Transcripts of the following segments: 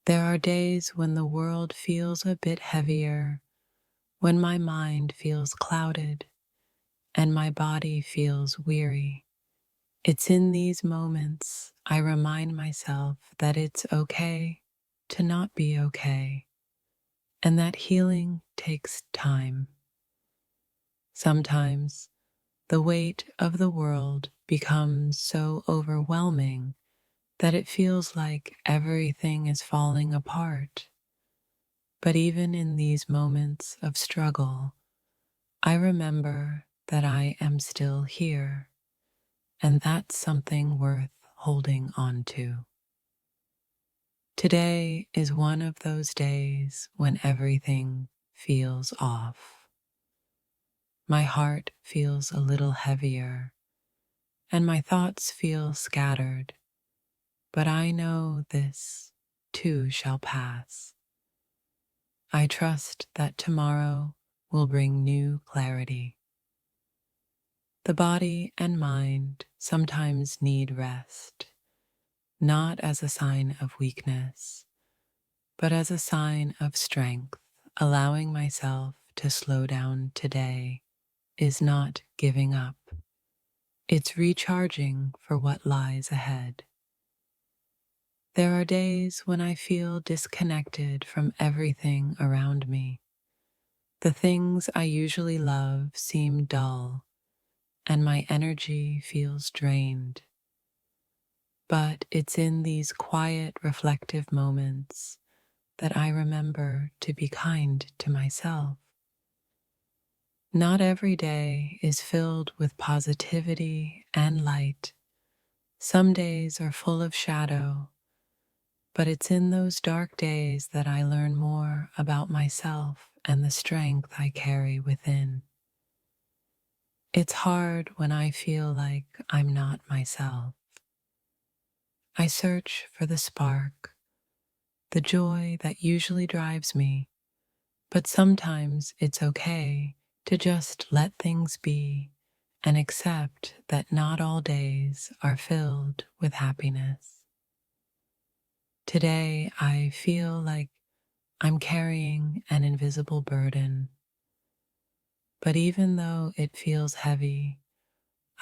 There are days when the world feels a bit heavier, when my mind feels clouded and my body feels weary. It's in these moments I remind myself that it's okay to not be okay and that healing takes time. Sometimes the weight of the world becomes so overwhelming that it feels like everything is falling apart. But even in these moments of struggle, I remember that I am still here, and that's something worth holding on to. Today is one of those days when everything feels off. My heart feels a little heavier, and my thoughts feel scattered, but I know this too shall pass. I trust that tomorrow will bring new clarity. The body and mind sometimes need rest, not as a sign of weakness, but as a sign of strength. Allowing myself to slow down today is not giving up. It's recharging for what lies ahead. There are days when I feel disconnected from everything around me. The things I usually love seem dull, and my energy feels drained. But it's in these quiet, reflective moments that I remember to be kind to myself. Not every day is filled with positivity and light. Some days are full of shadow, but it's in those dark days that I learn more about myself and the strength I carry within. It's hard when I feel like I'm not myself. I search for the spark, the joy that usually drives me, but sometimes it's okay to just let things be and accept that not all days are filled with happiness. Today, I feel like I'm carrying an invisible burden, but even though it feels heavy,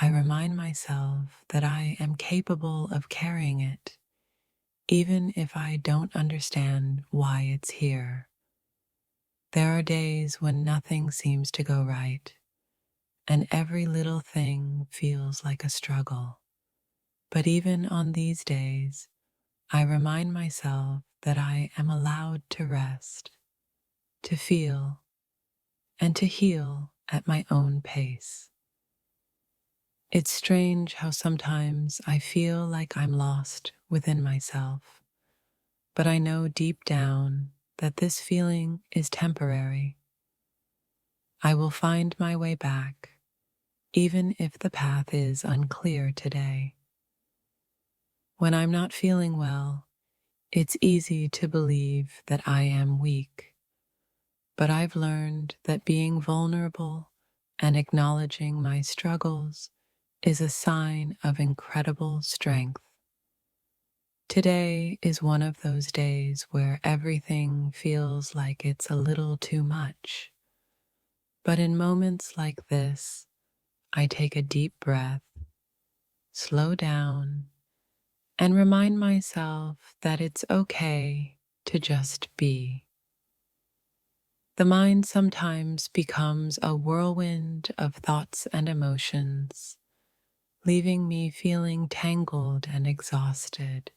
I remind myself that I am capable of carrying it, even if I don't understand why it's here. There are days when nothing seems to go right, and every little thing feels like a struggle. But even on these days, I remind myself that I am allowed to rest, to feel, and to heal at my own pace. It's strange how sometimes I feel like I'm lost within myself, but I know deep down that this feeling is temporary. I will find my way back, even if the path is unclear today. When I'm not feeling well, it's easy to believe that I am weak, but I've learned that being vulnerable and acknowledging my struggles is a sign of incredible strength. Today is one of those days where everything feels like it's a little too much. But in moments like this, I take a deep breath, slow down, and remind myself that it's okay to just be. The mind sometimes becomes a whirlwind of thoughts and emotions, leaving me feeling tangled and exhausted.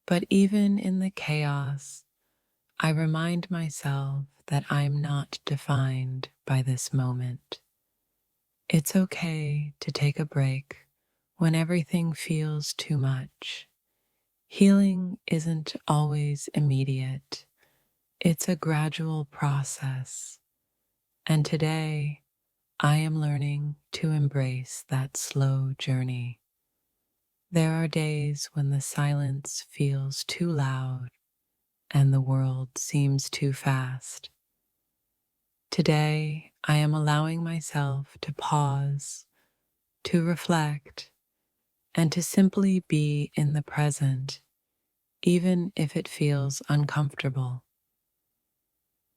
But even in the chaos, I remind myself that I'm not defined by this moment. It's okay to take a break when everything feels too much. Healing isn't always immediate. It's a gradual process. And today, I am learning to embrace that slow journey. There are days when the silence feels too loud and the world seems too fast. Today, I am allowing myself to pause, to reflect, and to simply be in the present, even if it feels uncomfortable.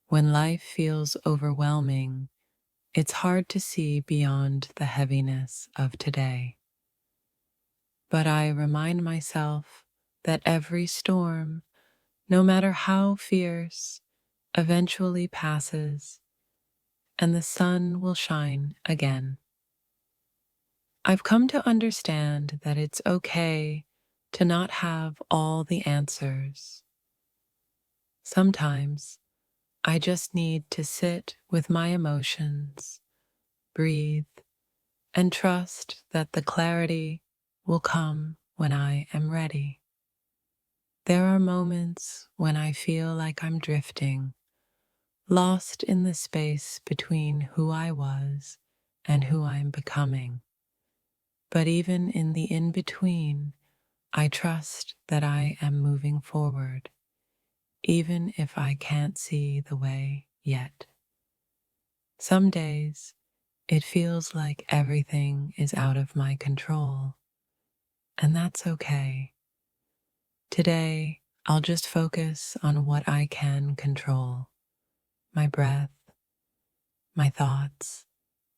When life feels overwhelming, it's hard to see beyond the heaviness of today. But I remind myself that every storm, no matter how fierce, eventually passes, and the sun will shine again. I've come to understand that it's okay to not have all the answers. Sometimes I just need to sit with my emotions, breathe, and trust that the clarity will come when I am ready. There are moments when I feel like I'm drifting, lost in the space between who I was and who I'm becoming. But even in the in-between, I trust that I am moving forward, even if I can't see the way yet. Some days, it feels like everything is out of my control, and that's okay. Today, I'll just focus on what I can control: my breath, my thoughts,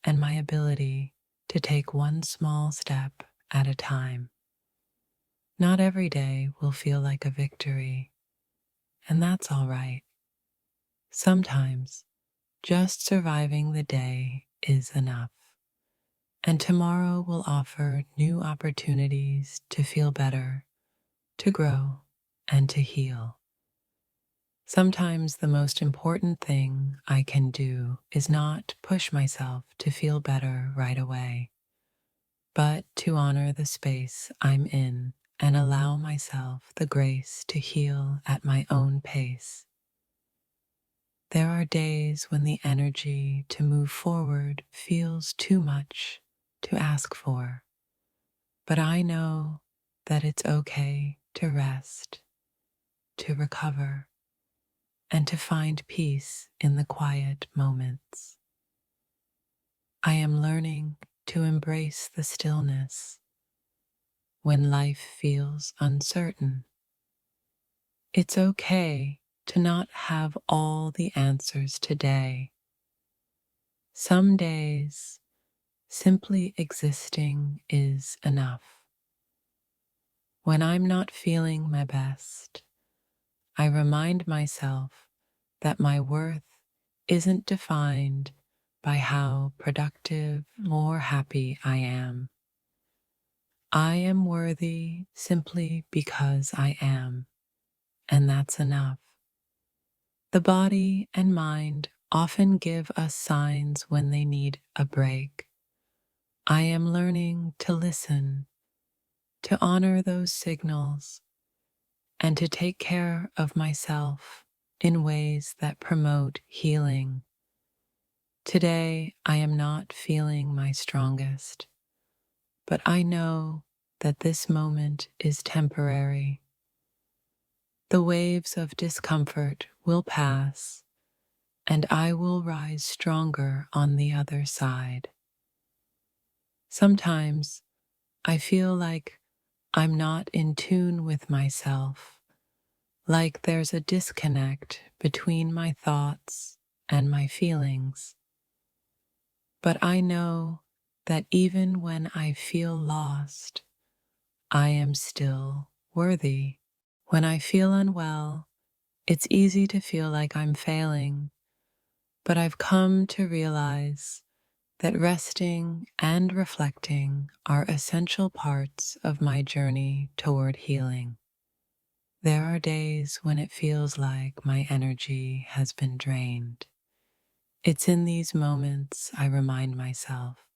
and my ability to take one small step at a time. Not every day will feel like a victory, and that's all right. Sometimes, just surviving the day is enough, and tomorrow will offer new opportunities to feel better, to grow, and to heal. Sometimes the most important thing I can do is not push myself to feel better right away, but to honor the space I'm in and allow myself the grace to heal at my own pace. There are days when the energy to move forward feels too much to ask for, but I know that it's okay to rest, to recover, and to find peace in the quiet moments. I am learning to embrace the stillness when life feels uncertain. It's okay to not have all the answers today. Some days, simply existing is enough. When I'm not feeling my best, I remind myself that my worth isn't defined by how productive or happy I am. I am worthy simply because I am, and that's enough. The body and mind often give us signs when they need a break. I am learning to listen, to honor those signals, and to take care of myself in ways that promote healing. Today, I am not feeling my strongest, but I know that this moment is temporary. The waves of discomfort will pass, and I will rise stronger on the other side. Sometimes I feel like I'm not in tune with myself, like there's a disconnect between my thoughts and my feelings. But I know that even when I feel lost, I am still worthy. When I feel unwell, it's easy to feel like I'm failing, but I've come to realize that resting and reflecting are essential parts of my journey toward healing. There are days when it feels like my energy has been drained. It's in these moments I remind myself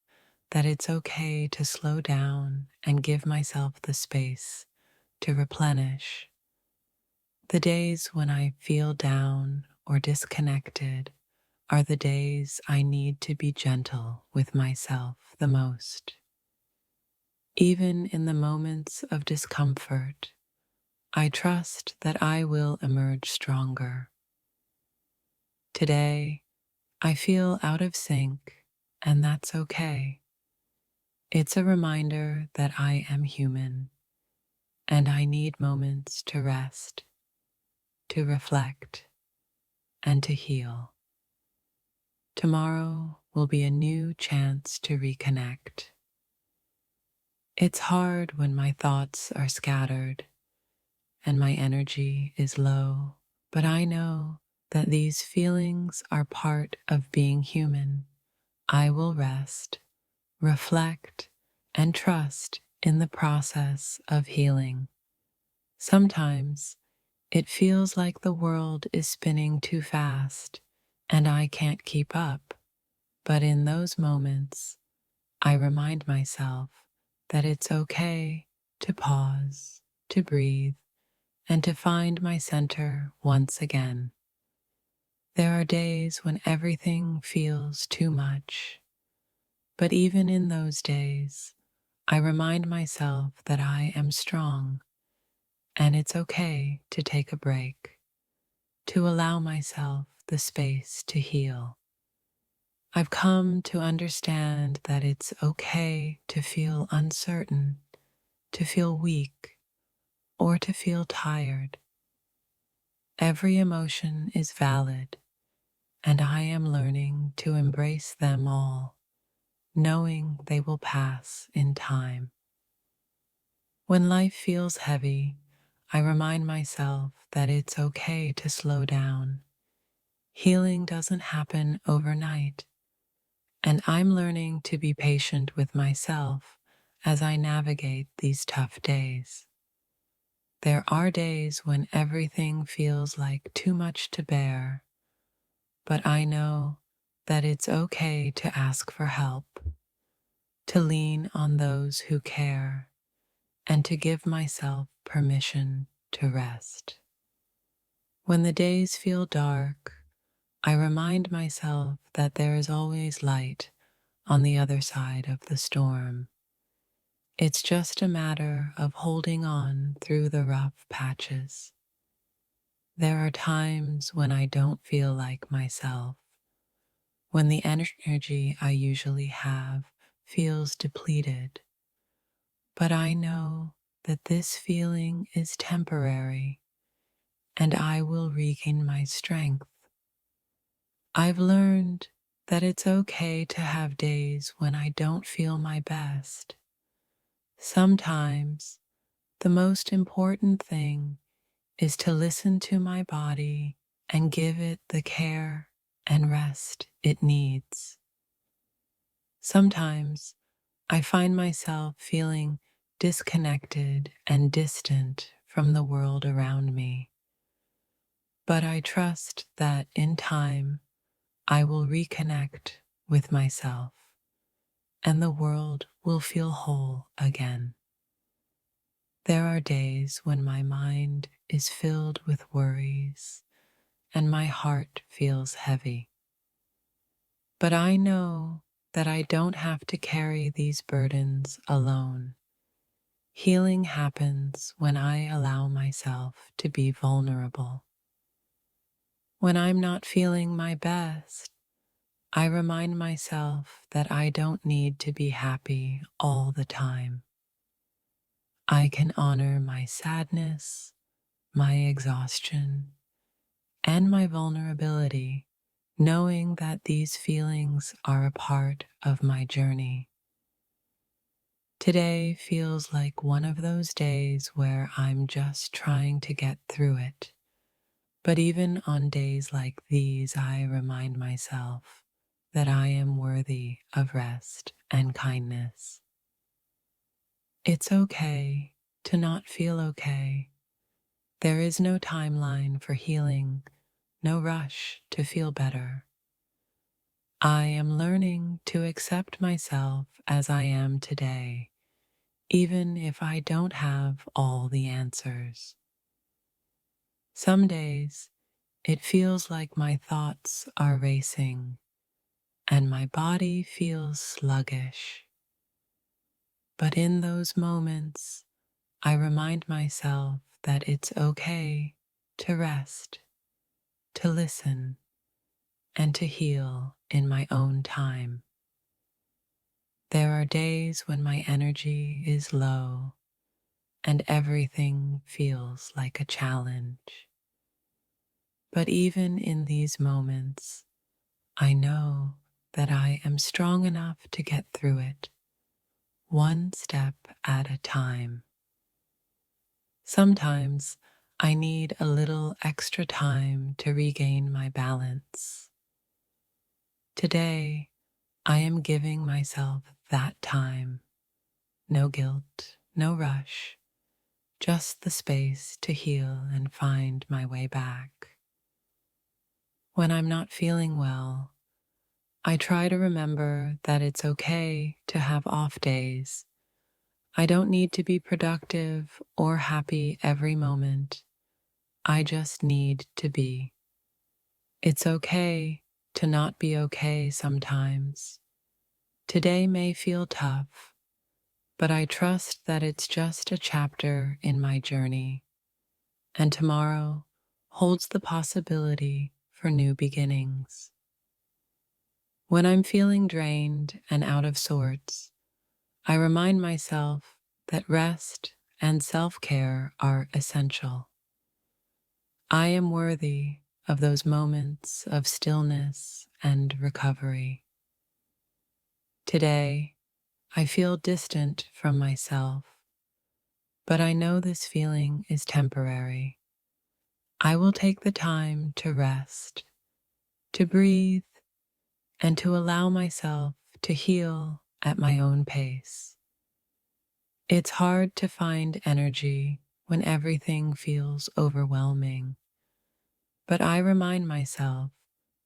that it's okay to slow down and give myself the space to replenish. The days when I feel down or disconnected are the days I need to be gentle with myself the most. Even in the moments of discomfort, I trust that I will emerge stronger. Today, I feel out of sync, and that's okay. It's a reminder that I am human, and I need moments to rest, to reflect, and to heal. Tomorrow will be a new chance to reconnect. It's hard when my thoughts are scattered and my energy is low, but I know that these feelings are part of being human. I will rest, reflect, and trust in the process of healing. Sometimes it feels like the world is spinning too fast and I can't keep up, but in those moments, I remind myself that it's okay to pause, to breathe, and to find my center once again. There are days when everything feels too much, but even in those days, I remind myself that I am strong and it's okay to take a break, to allow myself the space to heal. I've come to understand that it's okay to feel uncertain, to feel weak, or to feel tired. Every emotion is valid, and I am learning to embrace them all, knowing they will pass in time. When life feels heavy, I remind myself that it's okay to slow down. Healing doesn't happen overnight, and I'm learning to be patient with myself as I navigate these tough days. There are days when everything feels like too much to bear, but I know that it's okay to ask for help, to lean on those who care, and to give myself permission to rest. When the days feel dark, I remind myself that there is always light on the other side of the storm. It's just a matter of holding on through the rough patches. There are times when I don't feel like myself, when the energy I usually have feels depleted. But I know that this feeling is temporary and I will regain my strength. I've learned that it's okay to have days when I don't feel my best. Sometimes the most important thing is to listen to my body and give it the care and rest it needs. Sometimes I find myself feeling disconnected and distant from the world around me, but I trust that in time I will reconnect with myself and the world will feel whole again. There are days when my mind is filled with worries and my heart feels heavy. But I know that I don't have to carry these burdens alone. Healing happens when I allow myself to be vulnerable. When I'm not feeling my best, I remind myself that I don't need to be happy all the time. I can honor my sadness, my exhaustion, and my vulnerability, knowing that these feelings are a part of my journey. Today feels like one of those days where I'm just trying to get through it. But even on days like these, I remind myself that I am worthy of rest and kindness. It's okay to not feel okay. There is no timeline for healing, no rush to feel better. I am learning to accept myself as I am today, even if I don't have all the answers. Some days, it feels like my thoughts are racing and my body feels sluggish. But in those moments, I remind myself that it's okay to rest, to listen, and to heal in my own time. There are days when my energy is low and everything feels like a challenge. But even in these moments, I know that I am strong enough to get through it, one step at a time. Sometimes I need a little extra time to regain my balance. Today, I am giving myself that time. No guilt, no rush, just the space to heal and find my way back. When I'm not feeling well, I try to remember that it's okay to have off days. I don't need to be productive or happy every moment. I just need to be. It's okay to not be okay sometimes. Today may feel tough, but I trust that it's just a chapter in my journey, and tomorrow holds the possibility for new beginnings. When I'm feeling drained and out of sorts, I remind myself that rest and self-care are essential. I am worthy of those moments of stillness and recovery. Today, I feel distant from myself, but I know this feeling is temporary. I will take the time to rest, to breathe, and to allow myself to heal at my own pace. It's hard to find energy when everything feels overwhelming, but I remind myself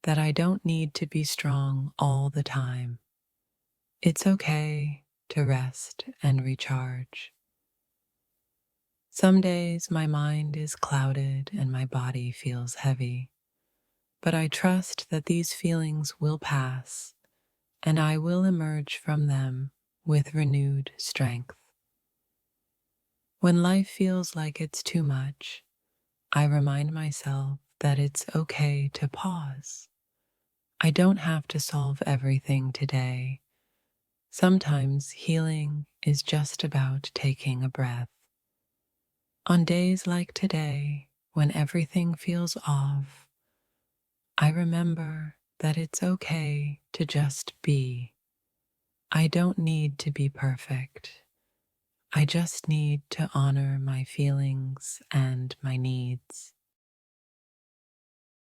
that I don't need to be strong all the time. It's okay to rest and recharge. Some days my mind is clouded and my body feels heavy, but I trust that these feelings will pass and I will emerge from them with renewed strength. When life feels like it's too much, I remind myself that it's okay to pause. I don't have to solve everything today. Sometimes healing is just about taking a breath. On days like today, when everything feels off, I remember that it's okay to just be. I don't need to be perfect. I just need to honor my feelings and my needs.